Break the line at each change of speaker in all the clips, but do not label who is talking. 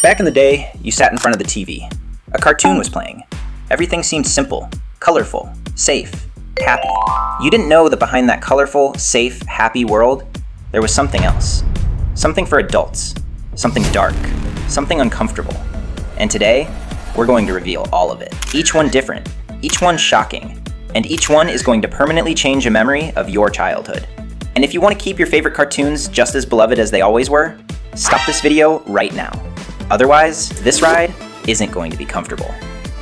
Back in the day, you sat in front of the TV. A cartoon was playing. Everything seemed simple, colorful, safe, happy. You didn't know that behind that colorful, safe, happy world, there was something else. Something for adults. Something dark. Something uncomfortable. And today, we're going to reveal all of it. Each one different. Each one shocking. And each one is going to permanently change a memory of your childhood. And if you want to keep your favorite cartoons just as beloved as they always were, stop this video right now. Otherwise, this ride isn't going to be comfortable.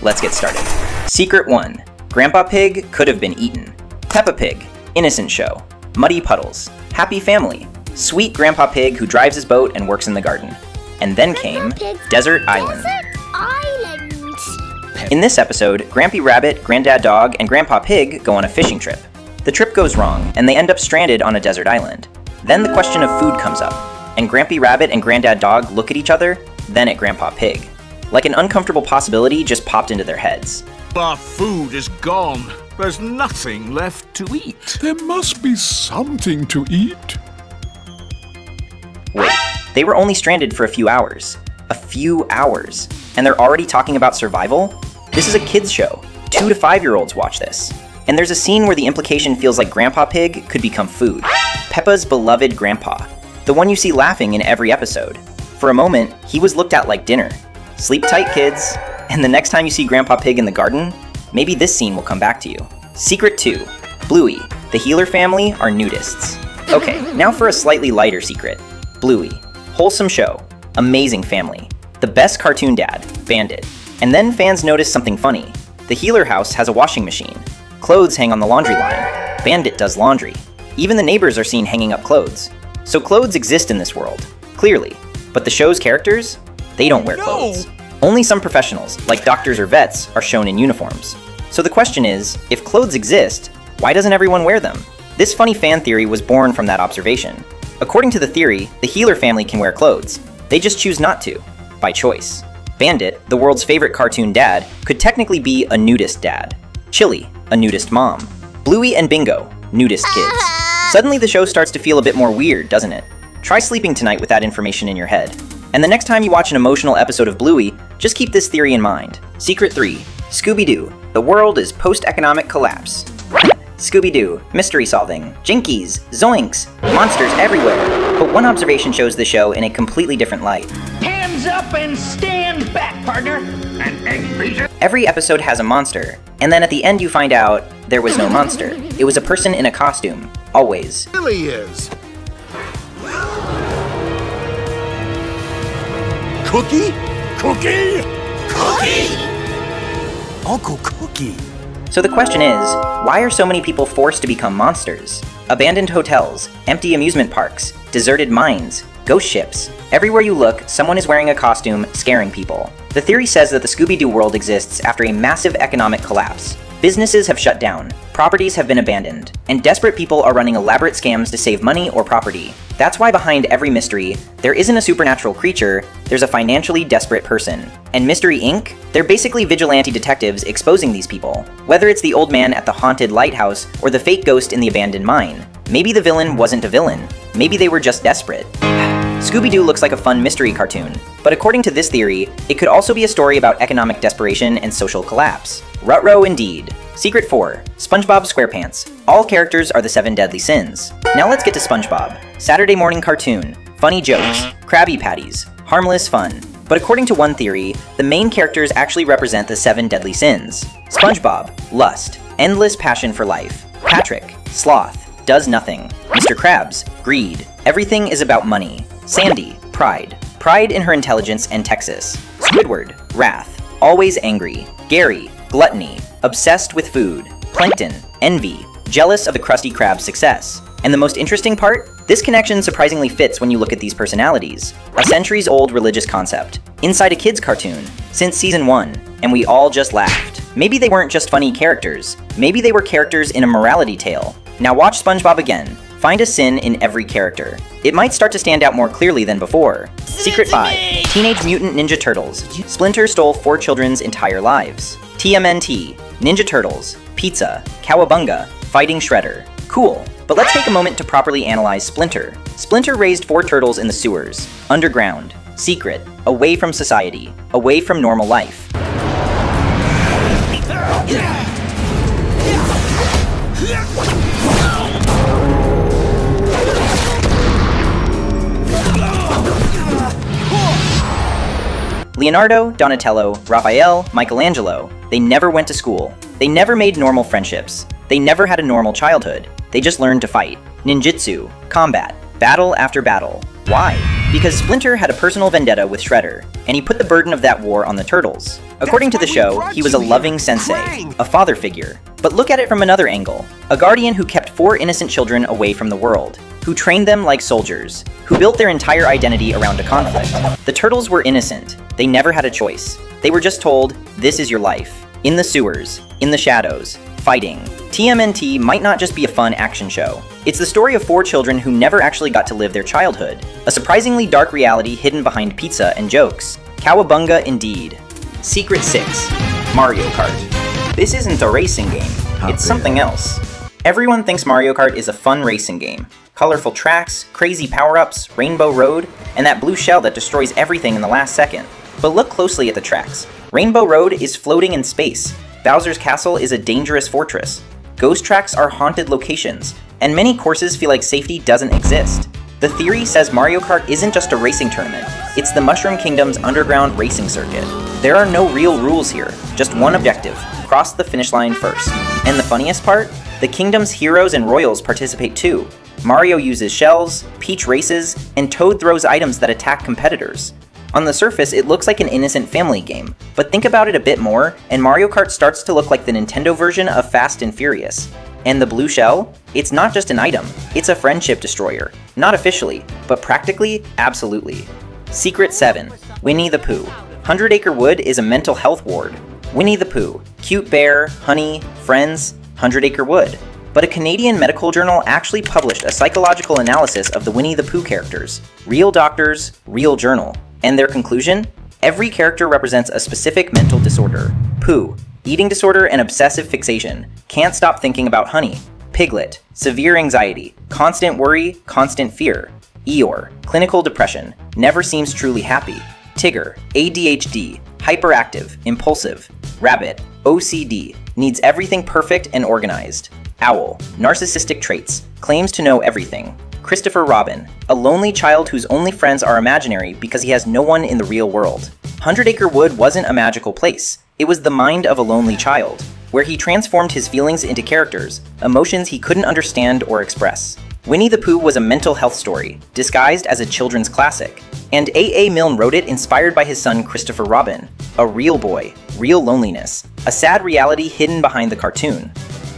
Let's get started. Secret 1. Grandpa Pig could have been eaten. Peppa Pig, innocent show. Muddy puddles. Happy family. Sweet Grandpa Pig who drives his boat and works in the garden. And then came Desert Island. In this episode, Grampy Rabbit, Granddad Dog, and Grandpa Pig go on a fishing trip. The trip goes wrong, and they end up stranded on a desert island. Then the question of food comes up, and Grampy Rabbit and Granddad Dog look at each other, then at Grandpa Pig. Like an uncomfortable possibility just popped into their heads.
Our food is gone. There's nothing left to eat.
There must be something to eat.
Wait, they were only stranded for a few hours. A few hours. And they're already talking about survival? This is a kids show. 2 to 5-year-olds watch this. And there's a scene where the implication feels like Grandpa Pig could become food. Peppa's beloved grandpa. The one you see laughing in every episode. For a moment, he was looked at like dinner. Sleep tight, kids. And the next time you see Grandpa Pig in the garden, maybe this scene will come back to you. Secret 2. Bluey. The Healer family are nudists. Okay, now for a slightly lighter secret. Bluey. Wholesome show. Amazing family. The best cartoon dad. Bandit. And then fans notice something funny. The Healer house has a washing machine. Clothes hang on the laundry line. Bandit does laundry. Even the neighbors are seen hanging up clothes. So clothes exist in this world. Clearly. But the show's characters? They don't wear clothes. Only some professionals, like doctors or vets, are shown in uniforms. So the question is, if clothes exist, why doesn't everyone wear them? This funny fan theory was born from that observation. According to the theory, the Healer family can wear clothes. They just choose not to, by choice. Bandit, the world's favorite cartoon dad, could technically be a nudist dad. Chili, a nudist mom. Bluey and Bingo, nudist kids. Suddenly the show starts to feel a bit more weird, doesn't it? Try sleeping tonight with that information in your head. And the next time you watch an emotional episode of Bluey, just keep this theory in mind. Secret 3. Scooby-Doo. The world is post-economic collapse. Scooby-Doo. Mystery solving. Jinkies. Zoinks. Monsters everywhere. But one observation shows the show in a completely different light.
Hands up and stand back, partner.
An egg beater?
Every episode has a monster, and then at the end you find out there was no monster. It was a person in a costume. Always.
It really is. Cookie? Cookie? Cookie? Uncle Cookie.
So the question is, why are so many people forced to become monsters? Abandoned hotels, empty amusement parks, deserted mines, ghost ships. Everywhere you look, someone is wearing a costume, scaring people. The theory says that the Scooby-Doo world exists after a massive economic collapse. Businesses have shut down, properties have been abandoned, and desperate people are running elaborate scams to save money or property. That's why behind every mystery, there isn't a supernatural creature, there's a financially desperate person. And Mystery Inc., they're basically vigilante detectives exposing these people. Whether it's the old man at the haunted lighthouse or the fake ghost in the abandoned mine. Maybe the villain wasn't a villain. Maybe they were just desperate. Scooby-Doo looks like a fun mystery cartoon, but according to this theory, it could also be a story about economic desperation and social collapse. Ruh-roh indeed. Secret 4. SpongeBob SquarePants. All characters are the 7 deadly sins. Now let's get to SpongeBob. Saturday morning cartoon. Funny jokes. Krabby Patties. Harmless fun. But according to one theory, the main characters actually represent the 7 deadly sins. SpongeBob. Lust. Endless passion for life. Patrick. Sloth. Does nothing. Mr. Krabs. Greed. Everything is about money. Sandy. Pride. Pride in her intelligence and Texas. Squidward. Wrath. Always angry. Gary. Gluttony. Obsessed with food. Plankton. Envy. Jealous of the Krusty Krab's success. And the most interesting part? This connection surprisingly fits when you look at these personalities. A centuries-old religious concept. Inside a kid's cartoon. Since season 1. And we all just laughed. Maybe they weren't just funny characters. Maybe they were characters in a morality tale. Now watch SpongeBob again. Find a sin in every character. It might start to stand out more clearly than before. Secret 5. Teenage Mutant Ninja Turtles. Splinter stole 4 children's entire lives. TMNT. Ninja Turtles. Pizza. Cowabunga. Fighting Shredder. Cool. But let's take a moment to properly analyze Splinter. Splinter raised 4 turtles in the sewers. Underground. Secret. away from society, away from normal life. Leonardo, Donatello, Raphael, Michelangelo, they never went to school. They never made normal friendships. They never had a normal childhood. They just learned to fight. Ninjutsu, combat, battle after battle. Why? Because Splinter had a personal vendetta with Shredder, and he put the burden of that war on the Turtles. According to the show, he was a loving sensei, a father figure. But look at it from another angle. A guardian who kept 4 innocent children away from the world, who trained them like soldiers, who built their entire identity around a conflict. The Turtles were innocent. They never had a choice. They were just told, this is your life. In the sewers, in the shadows, fighting. TMNT might not just be a fun action show. It's the story of 4 children who never actually got to live their childhood. A surprisingly dark reality hidden behind pizza and jokes. Cowabunga indeed. Secret 6. Mario Kart. This isn't a racing game. It's something else. Everyone thinks Mario Kart is a fun racing game. Colorful tracks, crazy power-ups, Rainbow Road, and that blue shell that destroys everything in the last second. But look closely at the tracks. Rainbow Road is floating in space. Bowser's Castle is a dangerous fortress. Ghost tracks are haunted locations, and many courses feel like safety doesn't exist. The theory says Mario Kart isn't just a racing tournament, it's the Mushroom Kingdom's underground racing circuit. There are no real rules here, just one objective: cross the finish line first. And the funniest part? The kingdom's heroes and royals participate too. Mario uses shells, Peach races, and Toad throws items that attack competitors. On the surface, it looks like an innocent family game, but think about it a bit more, and Mario Kart starts to look like the Nintendo version of Fast and Furious. And the blue shell? It's not just an item, it's a friendship destroyer. Not officially, but practically, absolutely. Secret 7. Winnie the Pooh. 100 Acre Wood is a mental health ward. Winnie the Pooh. Cute bear, honey, friends, 100 Acre Wood. But a Canadian medical journal actually published a psychological analysis of the Winnie the Pooh characters. Real doctors, real journal. And their conclusion? Every character represents a specific mental disorder. Pooh, eating disorder and obsessive fixation, can't stop thinking about honey. Piglet, severe anxiety, constant worry, constant fear. Eeyore, clinical depression, never seems truly happy. Tigger, ADHD, hyperactive, impulsive. Rabbit, OCD, needs everything perfect and organized. Owl, narcissistic traits, claims to know everything. Christopher Robin, a lonely child whose only friends are imaginary because he has no one in the real world. 100 Acre Wood wasn't a magical place. It was the mind of a lonely child, where he transformed his feelings into characters, emotions he couldn't understand or express. Winnie the Pooh was a mental health story, disguised as a children's classic. And A.A. Milne wrote it inspired by his son Christopher Robin. A real boy, real loneliness, a sad reality hidden behind the cartoon.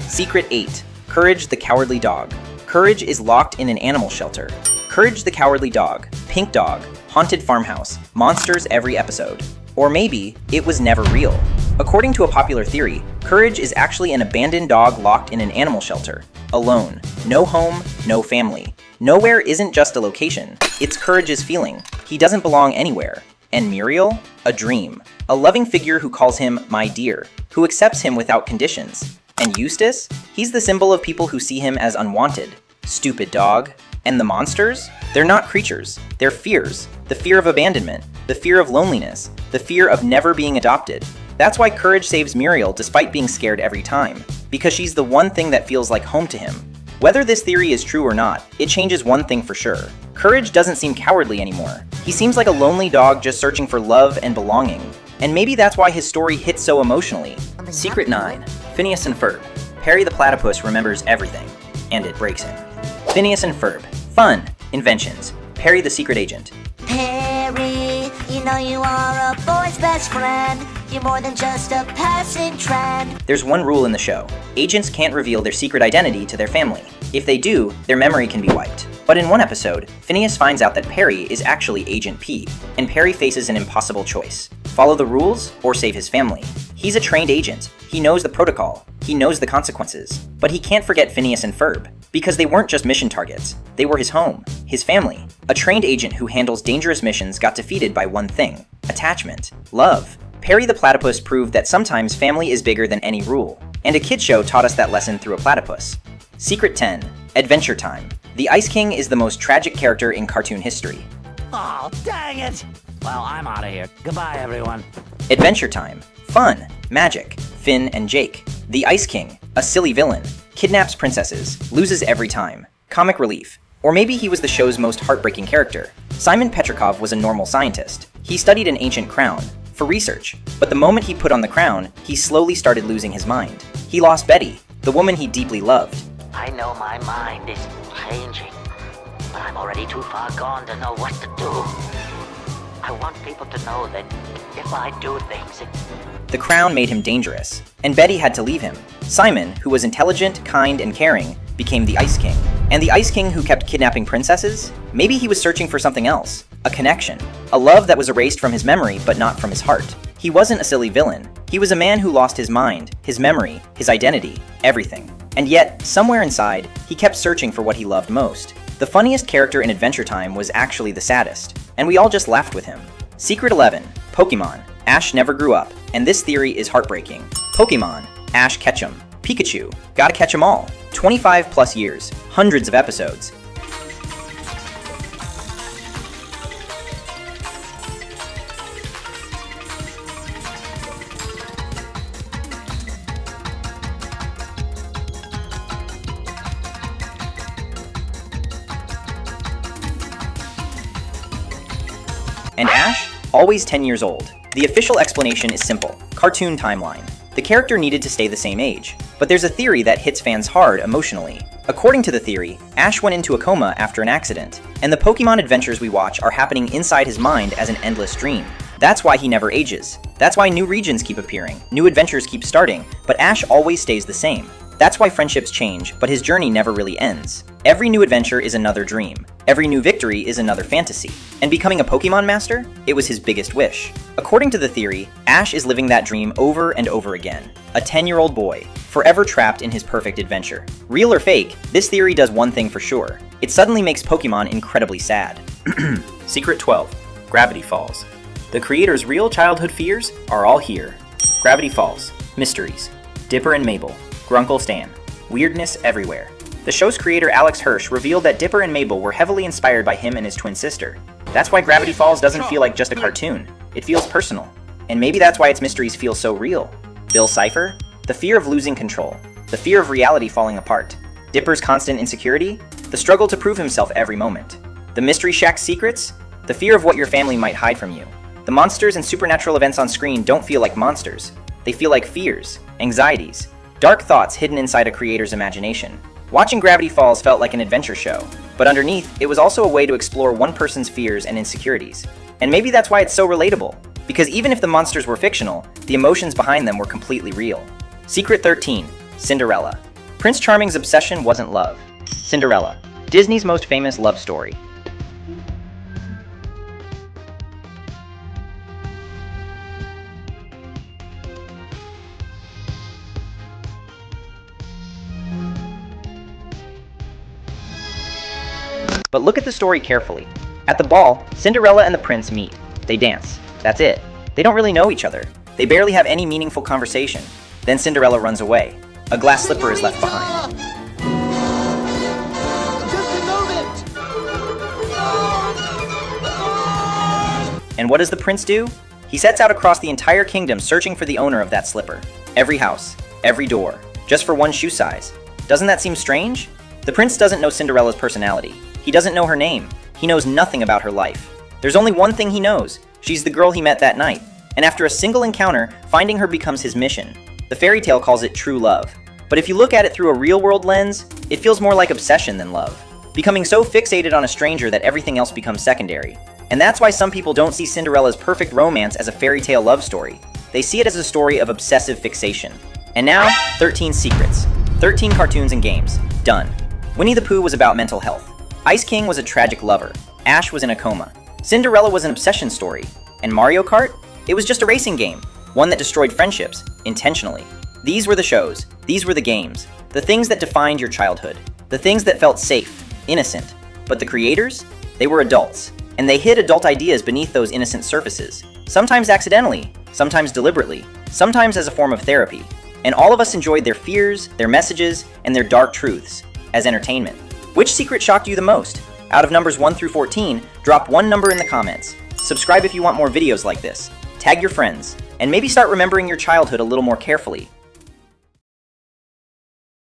Secret 8. Courage the Cowardly Dog. Courage is locked in an animal shelter. Courage the Cowardly Dog, Pink Dog, Haunted Farmhouse, monsters every episode. Or maybe it was never real. According to a popular theory, Courage is actually an abandoned dog locked in an animal shelter. Alone. No home, no family. Nowhere isn't just a location. It's Courage's feeling. He doesn't belong anywhere. And Muriel? A dream. A loving figure who calls him my dear, who accepts him without conditions. And Eustace? He's the symbol of people who see him as unwanted. Stupid dog. And the monsters? They're not creatures. They're fears. The fear of abandonment. The fear of loneliness. The fear of never being adopted. That's why Courage saves Muriel despite being scared every time. Because she's the one thing that feels like home to him. Whether this theory is true or not, it changes one thing for sure. Courage doesn't seem cowardly anymore. He seems like a lonely dog just searching for love and belonging. And maybe that's why his story hits so emotionally. Secret 9. Phineas and Ferb. Perry the Platypus remembers everything. And it breaks him. Phineas and Ferb. Fun. Inventions. Perry the secret agent.
Perry, you know you are a boy's best friend. You're more than just a passing trend.
There's one rule in the show. Agents can't reveal their secret identity to their family. If they do, their memory can be wiped. But in one episode, Phineas finds out that Perry is actually Agent P, and Perry faces an impossible choice. Follow the rules or save his family. He's a trained agent. He knows the protocol. He knows the consequences. But he can't forget Phineas and Ferb, because they weren't just mission targets. They were his home, his family. A trained agent who handles dangerous missions got defeated by one thing: attachment, love. Perry the Platypus proved that sometimes family is bigger than any rule. And a kid show taught us that lesson through a platypus. Secret 10. Adventure Time. The Ice King is the most tragic character in cartoon history.
Aw, dang it!
Well, I'm out of here. Goodbye, everyone.
Adventure Time. Fun. Magic. Finn and Jake. The Ice King. A silly villain. Kidnaps princesses. Loses every time. Comic relief. Or maybe he was the show's most heartbreaking character. Simon Petrikov was a normal scientist. He studied an ancient crown for research, but the moment he put on the crown, he slowly started losing his mind. He lost Betty, the woman he deeply loved.
I know my mind is changing, but I'm already too far gone to know what to do. I want people to know that if I do things,
The crown made him dangerous, and Betty had to leave him. Simon, who was intelligent, kind, and caring, became the Ice King. And the Ice King who kept kidnapping princesses? Maybe he was searching for something else. A connection. A love that was erased from his memory, but not from his heart. He wasn't a silly villain. He was a man who lost his mind, his memory, his identity, everything. And yet, somewhere inside, he kept searching for what he loved most. The funniest character in Adventure Time was actually the saddest, and we all just laughed with him. Secret 11. Pokemon. Ash never grew up, and this theory is heartbreaking. Pokemon. Ash Ketchum. Pikachu. Gotta catch 'em all. 25 plus years. Hundreds of episodes. And Ash? Always 10 years old. The official explanation is simple. Cartoon timeline. The character needed to stay the same age. But there's a theory that hits fans hard emotionally. According to the theory, Ash went into a coma after an accident, and the Pokemon adventures we watch are happening inside his mind as an endless dream. That's why he never ages. That's why new regions keep appearing, new adventures keep starting, but Ash always stays the same. That's why friendships change, but his journey never really ends. Every new adventure is another dream. Every new victory is another fantasy. And becoming a Pokemon master? It was his biggest wish. According to the theory, Ash is living that dream over and over again. A 10-year-old boy, forever trapped in his perfect adventure. Real or fake, this theory does one thing for sure. It suddenly makes Pokemon incredibly sad. Secret 12. Gravity Falls. The creator's real childhood fears are all here. Gravity Falls. Mysteries. Dipper and Mabel. Grunkle Stan. Weirdness everywhere. The show's creator Alex Hirsch revealed that Dipper and Mabel were heavily inspired by him and his twin sister. That's why Gravity Falls doesn't feel like just a cartoon. It feels personal. And maybe that's why its mysteries feel so real. Bill Cipher? The fear of losing control. The fear of reality falling apart. Dipper's constant insecurity? The struggle to prove himself every moment. The Mystery Shack's secrets? The fear of what your family might hide from you. The monsters and supernatural events on screen don't feel like monsters. They feel like fears, anxieties, dark thoughts hidden inside a creator's imagination. Watching Gravity Falls felt like an adventure show, but underneath, it was also a way to explore one person's fears and insecurities. And maybe that's why it's so relatable, because even if the monsters were fictional, the emotions behind them were completely real. Secret 13. Cinderella. Prince Charming's obsession wasn't love. Cinderella. Disney's most famous love story. But look at the story carefully. At the ball, Cinderella and the prince meet. They dance. That's it. They don't really know each other. They barely have any meaningful conversation. Then Cinderella runs away. A glass slipper is left behind. And what does the prince do? He sets out across the entire kingdom searching for the owner of that slipper. Every house, every door, just for one shoe size. Doesn't that seem strange? The prince doesn't know Cinderella's personality. He doesn't know her name. He knows nothing about her life. There's only one thing he knows. She's the girl he met that night. And after a single encounter, finding her becomes his mission. The fairy tale calls it true love. But if you look at it through a real-world lens, it feels more like obsession than love. Becoming so fixated on a stranger that everything else becomes secondary. And that's why some people don't see Cinderella's perfect romance as a fairy tale love story. They see it as a story of obsessive fixation. And now, 13 secrets. 13 cartoons and games. Done. Winnie the Pooh was about mental health. Ice King was a tragic lover. Ash was in a coma. Cinderella was an obsession story. And Mario Kart? It was just a racing game. One that destroyed friendships, intentionally. These were the shows. These were the games. The things that defined your childhood. The things that felt safe, innocent. But the creators? They were adults. And they hid adult ideas beneath those innocent surfaces. Sometimes accidentally, sometimes deliberately, sometimes as a form of therapy. And all of us enjoyed their fears, their messages, and their dark truths as entertainment. Which secret shocked you the most? Out of numbers 1 through 14, drop one number in the comments. Subscribe if you want more videos like this, tag your friends, and maybe start remembering your childhood a little more carefully.